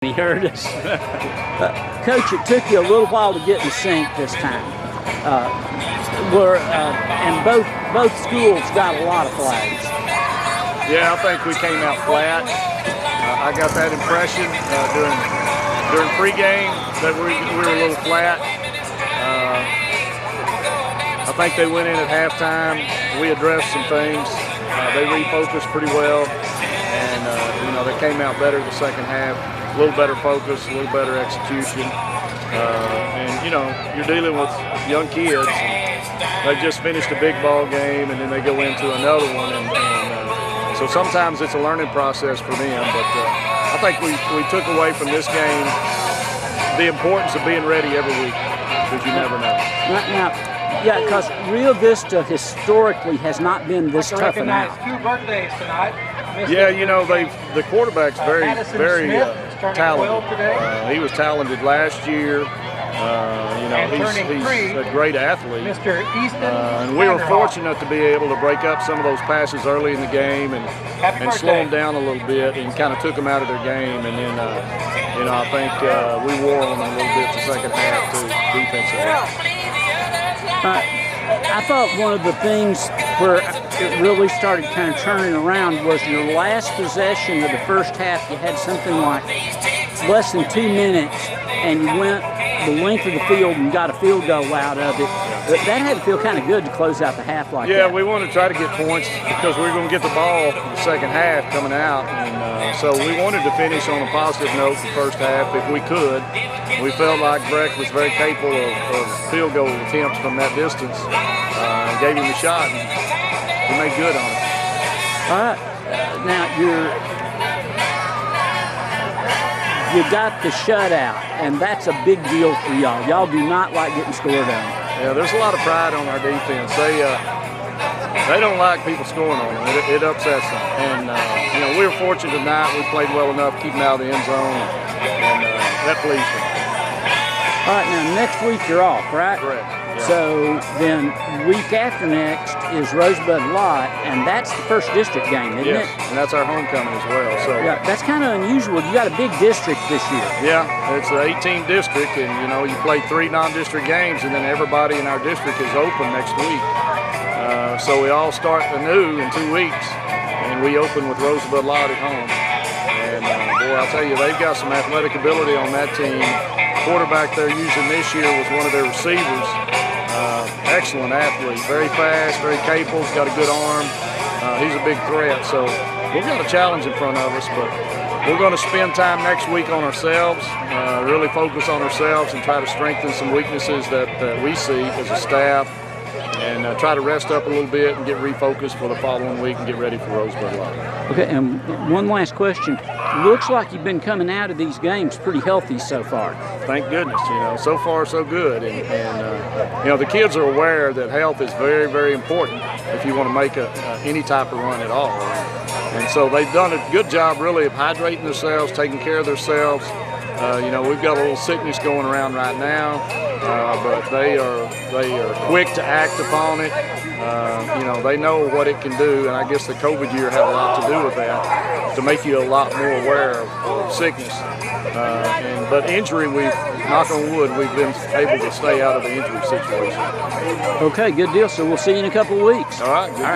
He heard us. Coach, it took you a little while to get in sync this time. And both schools got a lot of flags. Yeah, I think we came out flat. I got that impression during pregame that we were a little flat. I think they went in at halftime. We addressed some things. They refocused pretty well, and they came out better the second half. A little better focus, a little better execution, and you're dealing with young kids. They've just finished a big ball game, and then they go into another one, and so sometimes it's a learning process for them. But I think we took away from this game the importance of being ready every week, because you never know. Now, yeah, because Rio Vista historically has not been this tough an out. Two birthdays tonight. Yeah, the quarterback's very talented. He was talented last year. He's a great athlete. Mr. Easton, and we were fortunate to be able to break up some of those passes early in the game and slow them down a little bit, and kind of took them out of their game. And then, I think we wore on them a little bit the second half too, defensively. I thought one of the things where it really started kind of turning around was your last possession of the first half. You had something like less than 2 minutes, and you went the length of the field and got a field goal out of it. That had to feel kind of good to close out the half like that. Yeah, we wanted to try to get points because we were going to get the ball in the second half coming out, and so we wanted to finish on a positive note the first half if we could. We felt like Breck was very capable of field goal attempts from that distance. Gave him a shot, and we made good on it. All right. Now, you got the shutout, and that's a big deal for y'all. Y'all do not like getting scored on. Yeah, there's a lot of pride on our defense. They don't like people scoring on them. It upsets them. And, we were fortunate tonight. We played well enough to keep them out of the end zone, and that pleased me. All right, now next week you're off, right? Correct. Yeah. So then week after next is Rosebud Lot, and that's the first district game, isn't it? And that's our homecoming as well. So yeah, that's kind of unusual. You got a big district this year. Yeah, it's an 18 district, and you play 3 non-district games, and then everybody in our district is open next week. So we all start anew in 2 weeks, and we open with Rosebud Lot at home. And boy, I'll tell you, they've got some athletic ability on that team. Quarterback they're using this year was one of their receivers. Excellent athlete, very fast, very capable, got a good arm. He's a big threat, so we've got a challenge in front of us, but we're going to spend time next week on ourselves, really focus on ourselves and try to strengthen some weaknesses that we see as a staff, and try to rest up a little bit and get refocused for the following week and get ready for Rosebud Lot. Okay, and one last question. Looks like you've been coming out of these games pretty healthy so far. Thank goodness, so far so good. And the kids are aware that health is very, very important if you want to make any type of run at all. And so they've done a good job really of hydrating themselves, taking care of themselves. We've got a little sickness going around right now, but they are quick to act upon it. They know what it can do, and I guess the COVID year had a lot to do with that, to make you a lot more aware of sickness. But injury, knock on wood, we've been able to stay out of the injury situation. Okay, good deal. So we'll see you in a couple of weeks. All right, good deal.